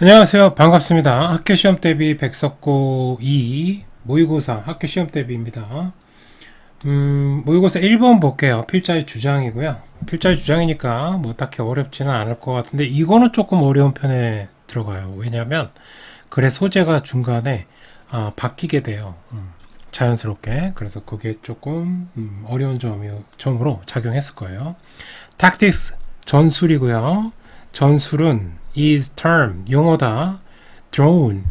안녕하세요. 반갑습니다. 학교 시험 대비 백석고 2 모의고사 학교 시험 대비입니다. 모의고사 1번 볼게요. 필자의 주장이고요. 필자의 주장이니까 뭐 딱히 어렵지는 않을 것 같은데 이거는 조금 어려운 편에 들어가요. 왜냐하면 글의 소재가 중간에 바뀌게 돼요. 자연스럽게. 그래서 그게 조금 어려운 점으로 작용했을 거예요. tactics 전술이고요. 전술은 is term 용어다. drawn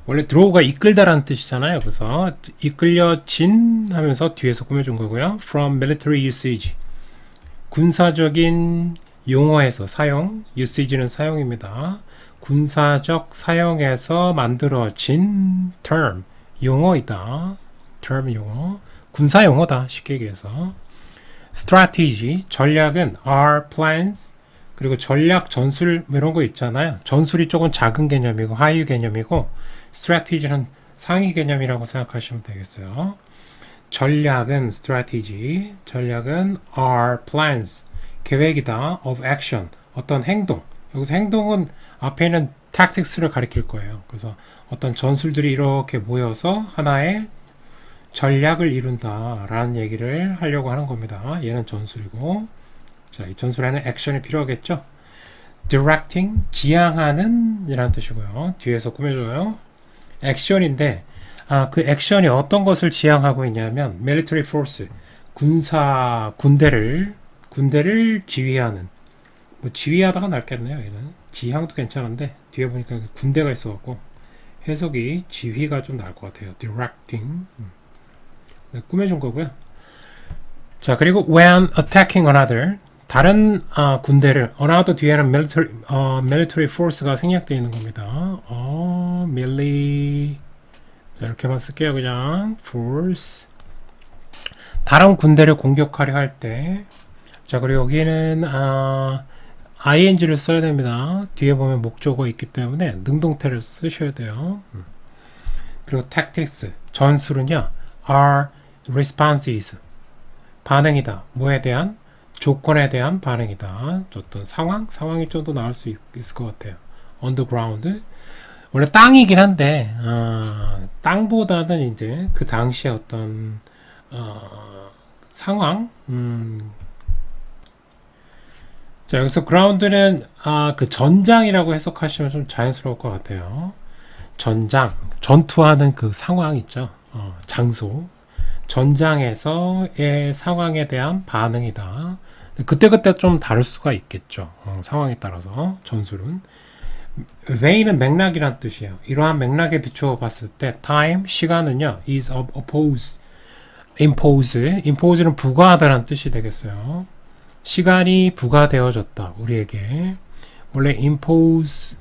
원래 draw가 이끌다라는 뜻이잖아요. 그래서 이끌려진 하면서 뒤에서 꾸며준 거고요. from military usage 군사적인 용어에서 사용, usage는 사용입니다. 군사적 사용에서 만들어진 term 용어이다. term 용어 군사 용어다. 쉽게 얘기해서 strategy 전략은 are plans 그리고 전략 전술 이런 거 있잖아요. 전술이 조금 작은 개념이고 하위 개념이고 strategy는 상위 개념이라고 생각하시면 되겠어요. 전략은 strategy, 전략은 are plans 계획이다 of action 어떤 행동 여기서 행동은 앞에 있는 tactics를 가리킬 거예요. 그래서 어떤 전술들이 이렇게 모여서 하나의 전략을 이룬다라는 얘기를 하려고 하는 겁니다. 얘는 전술이고 자, 이 전술에는 액션이 필요하겠죠. directing, 지향하는 이라는 뜻이고요. 뒤에서 꾸며줘요. 액션인데 그 액션이 어떤 것을 지향하고 있냐면 military force, 군대를 지휘하는 뭐 지휘하다가 낫겠네요. 얘는 지향도 괜찮은데 뒤에 보니까 군대가 있어갖고 해석이 지휘가 좀 나을 것 같아요. directing 네, 꾸며준 거고요. 자 그리고 when attacking another 다른 군대를 another 뒤에는 military force가 생략되어 있는 겁니다. 자, 이렇게만 쓸게요. 그냥 force 다른 군대를 공격하려 할 때 자 그리고 여기는 ing를 써야 됩니다. 뒤에 보면 목적어 있기 때문에 능동태를 쓰셔야 돼요. 그리고 tactics 전술은요 are responses 반응이다. 뭐에 대한 조건에 대한 반응이다. 어떤 상황이 좀 더 나올 수 있을 것 같아요. on the ground 원래 땅이긴 한데 땅보다는 이제 그 당시에 어떤 상황 자 여기서 ground는 그 전장이라고 해석하시면 좀 자연스러울 것 같아요. 전장 전투하는 그 상황 있죠. 장소 전장에서의 상황에 대한 반응이다. 그때그때 좀 다를 수가 있겠죠. 상황에 따라서 전술은 way는 맥락이란 뜻이에요. 이러한 맥락에 비추어 봤을 때 time 시간은요 is impose는 부과하다라는 뜻이 되겠어요. 시간이 부과되어졌다. 우리에게 원래 impose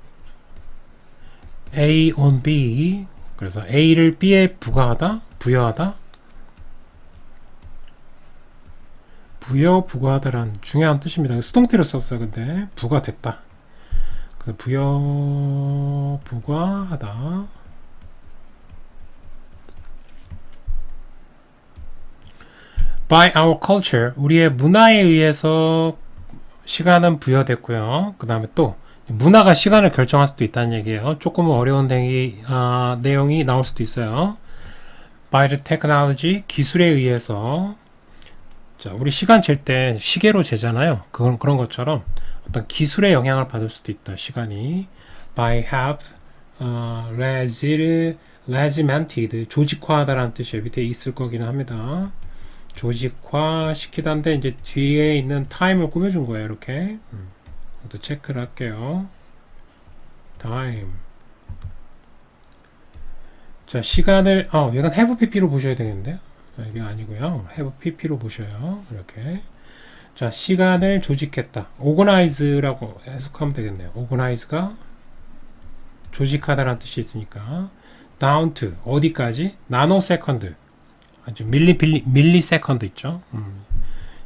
A on B 그래서 A를 B에 부과하다 부여하다 부과하다라는 중요한 뜻입니다. 수동태를 썼어요. 근데 부과됐다. 그래서 부과하다. By our culture, 우리의 문화에 의해서 시간은 부여됐고요. 그 다음에 또 문화가 시간을 결정할 수도 있다는 얘기예요. 조금 어려운 내용이 나올 수도 있어요. By the technology, 기술에 의해서 자, 우리 시간 잴 때 시계로 재잖아요. 그런 것처럼 어떤 기술의 영향을 받을 수도 있다. 시간이 by have regimented 조직화하다라는 뜻이 밑에 있을 거기는 합니다. 조직화 시키다인데 이제 뒤에 있는 time을 꾸며준 거예요. 이렇게 또 체크를 할게요. time 자 시간을 이건 have pp로 보셔야 되겠는데요. 이게 아니고요. have pp로 보셔요. 이렇게 자 시간을 조직했다. organize라고 해석하면 되겠네요. organize가 조직하다라는 뜻이 있으니까 down to 어디까지? 나노세컨드 아주 밀리세컨드 있죠.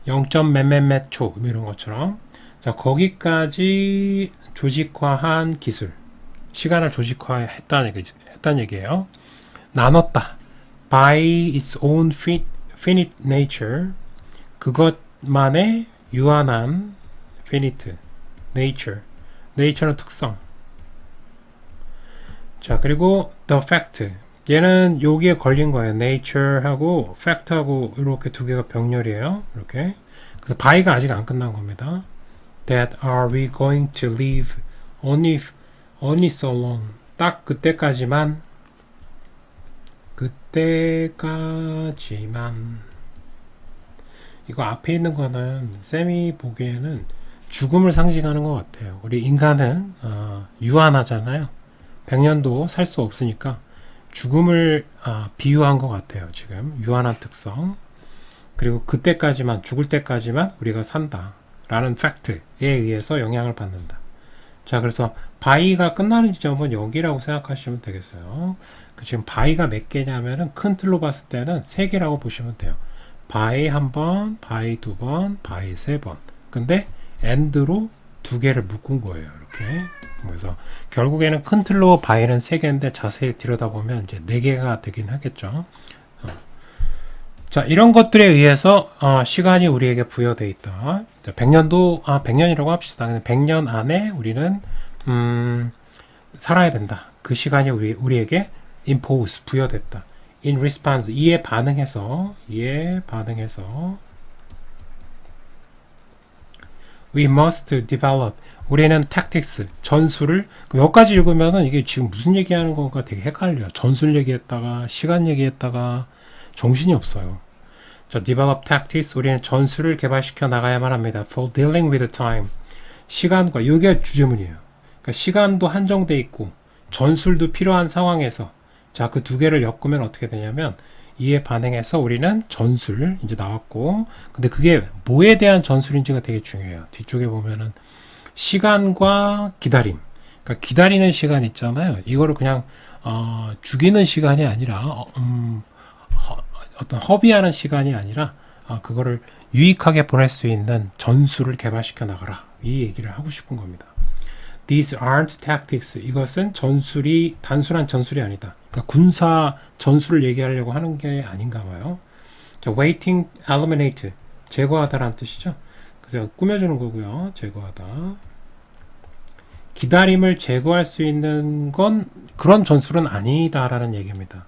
0. 몇몇몇 초 이런 것처럼 자 거기까지 조직화한 기술 시간을 조직화했다는 얘기예요. 나눴다. by its own finite nature 그것만의 유한한 finite nature는 특성 자, 그리고 the fact. 얘는 여기에 걸린 거예요. nature하고 fact하고 이렇게 두 개가 병렬이에요. 이렇게. 그래서 by가 아직 안 끝난 겁니다. That are we going to live only so long. 딱 그때까지만. 이거 앞에 있는 거는 쌤이 보기에는 죽음을 상징하는 것 같아요. 우리 인간은 유한하잖아요. 100년도 살 수 없으니까 죽음을 비유한 것 같아요. 지금 유한한 특성. 그리고 그때까지만, 죽을 때까지만 우리가 산다 라는 팩트에 의해서 영향을 받는다. 자, 그래서 바이가 끝나는 지점은 여기라고 생각하시면 되겠어요. 지금 바이가 몇 개냐면은 큰 틀로 봤을 때는 3개라고 보시면 돼요. 바이 한 번, 바이 두 번, 바이 세 번. 근데 end로 2개를 묶은 거예요. 이렇게. 그래서 결국에는 큰 틀로 바이는 3개인데 자세히 들여다보면 이제 4개가 되긴 하겠죠. 자, 이런 것들에 의해서 시간이 우리에게 부여되어 있다. 100년도 100년이라고 합시다. 100년 안에 우리는 살아야 된다. 그 시간이 우리에게 impose 부여됐다. in response 이에 반응해서 we must develop 우리는 tactics 전술을 여기까지 읽으면은 이게 지금 무슨 얘기하는 건가 되게 헷갈려. 전술 얘기했다가 시간 얘기했다가 정신이 없어요. 자, develop tactics 우리는 전술을 개발시켜 나가야만 합니다. for dealing with time 시간과 이게 주제문이에요. 그러니까 시간도 한정돼 있고 전술도 필요한 상황에서 자, 그 2개를 엮으면 어떻게 되냐면 이에 반응해서 우리는 전술 이제 나왔고 근데 그게 뭐에 대한 전술인지가 되게 중요해요. 뒤쪽에 보면은 시간과 기다림 그러니까 기다리는 시간 있잖아요. 이거를 그냥 죽이는 시간이 아니라 어떤 허비하는 시간이 아니라 그거를 유익하게 보낼 수 있는 전술을 개발시켜 나가라 이 얘기를 하고 싶은 겁니다. These aren't tactics. 이것은 전술이 단순한 전술이 아니다. 그러니까 군사 전술을 얘기하려고 하는 게 아닌가 봐요. 자, waiting, eliminate. 제거하다라는 뜻이죠. 그래서 꾸며주는 거고요. 제거하다. 기다림을 제거할 수 있는 건 그런 전술은 아니다라는 얘기입니다.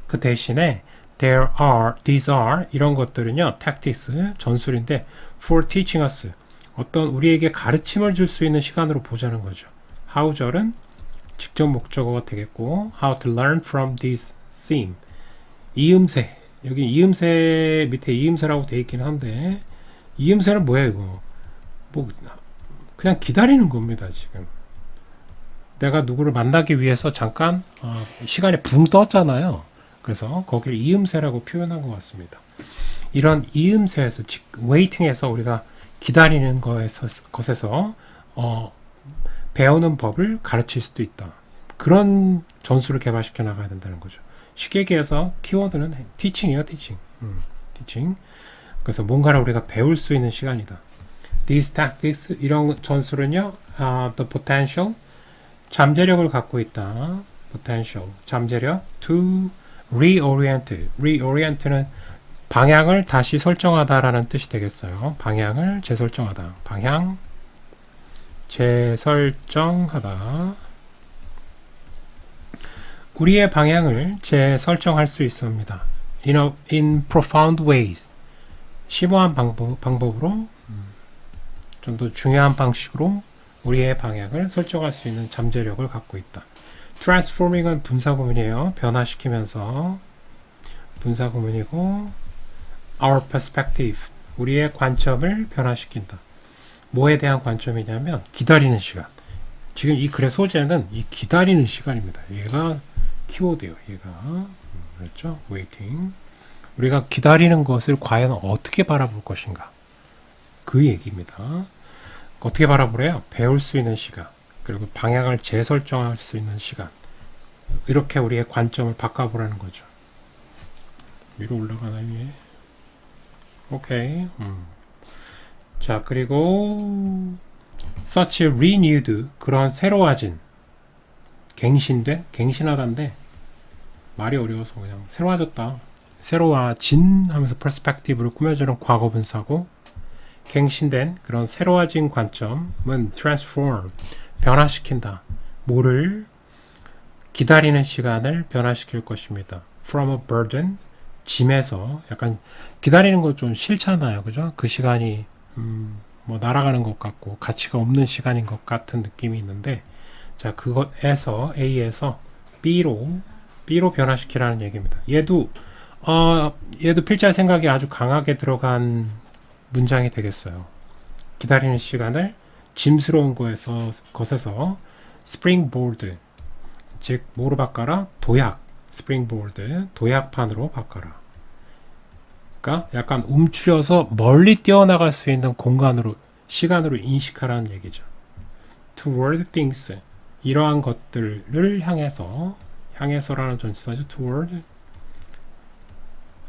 그 대신에 these are 이런 것들은요. tactics, 전술인데 for teaching us. 어떤 우리에게 가르침을 줄 수 있는 시간으로 보자는 거죠. how절은 직접 목적어가 되겠고 how to learn from this theme 이음새 여기 이음새 밑에 이음새라고 되어 있긴 한데 이음새는 뭐야 이거 뭐 그냥 기다리는 겁니다. 지금 내가 누구를 만나기 위해서 잠깐 시간이 붕 떴잖아요. 그래서 거기를 이음새라고 표현한 것 같습니다. 이런 이음새에서 waiting에서 우리가 기다리는 것에서 배우는 법을 가르칠 수도 있다. 그런 전술을 개발시켜 나가야 된다는 거죠. 쉽게 얘기해서 키워드는 teaching이에요. teaching. 그래서 뭔가를 우리가 배울 수 있는 시간이다. These tactics 이런 전술은요. The potential 잠재력을 갖고 있다. potential 잠재력 to reorient는 방향을 다시 설정하다라는 뜻이 되겠어요. 방향을 재설정하다. 방향 재설정하다. 우리의 방향을 재설정할 수 있습니다. in profound ways. 심오한 방법으로 좀 더 중요한 방식으로 우리의 방향을 설정할 수 있는 잠재력을 갖고 있다. transforming은 분사구문이에요. 변화시키면서 분사구문이고 our perspective 우리의 관점을 변화시킨다. 뭐에 대한 관점이냐면 기다리는 시간. 지금 이 글의 소재는 이 기다리는 시간입니다. 얘가 키워드예요. 얘가 그렇죠? waiting. 우리가 기다리는 것을 과연 어떻게 바라볼 것인가? 그 얘기입니다. 어떻게 바라보래요? 배울 수 있는 시간. 그리고 방향을 재설정할 수 있는 시간. 이렇게 우리의 관점을 바꿔보라는 거죠. 위로 올라가나 위에? 오케이. 자, 그리고 such renewed 그런 새로워진 갱신된 갱신하다인데 말이 어려워서 그냥 새로워졌다. 새로워진 하면서 perspective를 꾸며주는 과거분사고 갱신된 그런 새로워진 관점은 transform 변화시킨다. 뭐를 기다리는 시간을 변화시킬 것입니다. From a burden, 짐에서 약간 기다리는 거 좀 싫잖아요, 그죠? 그 시간이 뭐 날아가는 것 같고 가치가 없는 시간인 것 같은 느낌이 있는데, 자 그것에서 A에서 B로 변화시키라는 얘기입니다. 얘도 필자 생각이 아주 강하게 들어간 문장이 되겠어요. 기다리는 시간을 짐스러운 것에서 springboard, 즉 뭐로 바꿔라? 도약, springboard, 도약판으로 바꿔라. 그러니까 약간 움츠려서 멀리 뛰어나갈 수 있는 공간으로, 시간으로 인식하라는 얘기죠. toward things, 이러한 것들을 향해서라는 전치사죠. toward,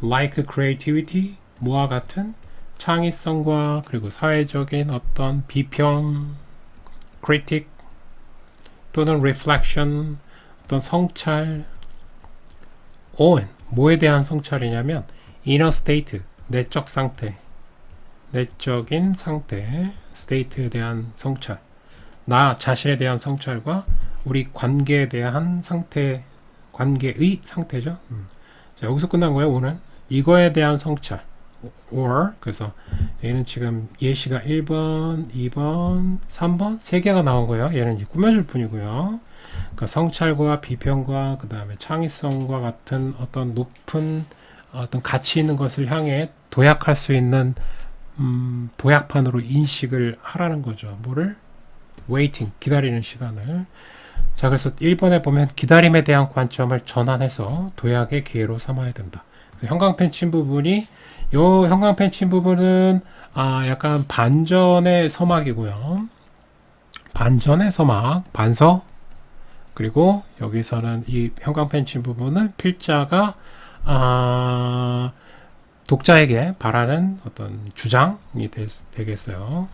like creativity, 뭐와 같은 창의성과 그리고 사회적인 어떤 비평, critic 또는 reflection, 어떤 성찰, on, 뭐에 대한 성찰이냐면 inner state, 내적 상태, 내적인 상태, state에 대한 성찰, 나 자신에 대한 성찰과 우리 관계에 대한 상태, 관계의 상태죠. 자, 여기서 끝난 거예요, 오늘. 이거에 대한 성찰. or, 그래서 얘는 지금 예시가 1번, 2번, 3번, 3개가 나온 거예요. 얘는 이제 꾸며줄 뿐이고요. 그러니까 성찰과 비평과 그 다음에 창의성과 같은 어떤 높은 어떤 가치 있는 것을 향해 도약할 수 있는 도약판으로 인식을 하라는 거죠. 뭐를? waiting, 기다리는 시간을. 자, 그래서 1번에 보면 기다림에 대한 관점을 전환해서 도약의 기회로 삼아야 된다. 그래서 형광펜 친 부분이, 요 형광펜 친 부분은 약간 반전의 서막이고요. 반전의 서막, 반서. 그리고 여기서는 이 형광펜 친 부분은 필자가 독자에게 바라는 어떤 주장이 되겠어요.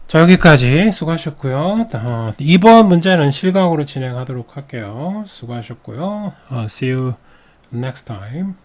자, 여기까지 수고하셨고요. 2번 문제는 실강으로 진행하도록 할게요. 수고하셨고요. See you next time.